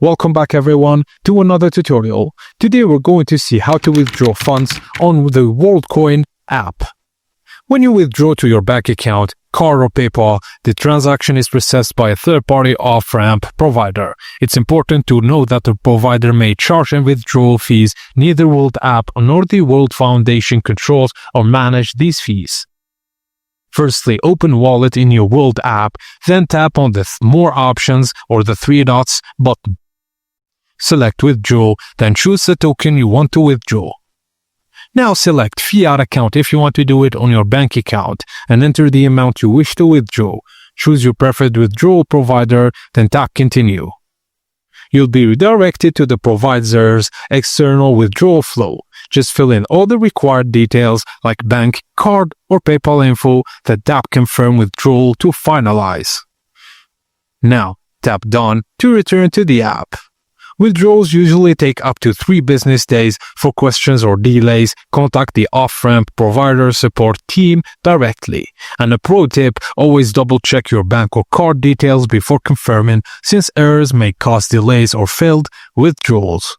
Welcome back everyone to another tutorial. Today we're going to see how to withdraw funds on the Worldcoin app. When you withdraw to your bank account, card or PayPal, the transaction is processed by a third-party off-ramp provider. It's important to know that the provider may charge withdrawal fees. Neither World app nor the World Foundation controls or manage these fees. Firstly, open Wallet in your World app, then tap on the More Options or the three dots button. Select Withdraw, then choose the token you want to withdraw. Now select Fiat Account if you want to do it on your bank account and enter the amount you wish to withdraw. Choose your preferred withdrawal provider, then tap Continue. You'll be redirected to the provider's external withdrawal flow. Just fill in all the required details like bank, card, or PayPal info, then tap Confirm Withdrawal to finalize. Now, tap Done to return to the app. Withdrawals usually take up to 3 business days. For questions or delays, contact the off-ramp provider support team directly. And a pro tip, always double-check your bank or card details before confirming, since errors may cause delays or failed withdrawals.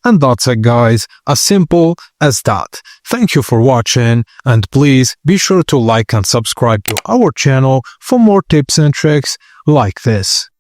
And that's it guys, as simple as that. Thank you for watching, and please be sure to like and subscribe to our channel for more tips and tricks like this.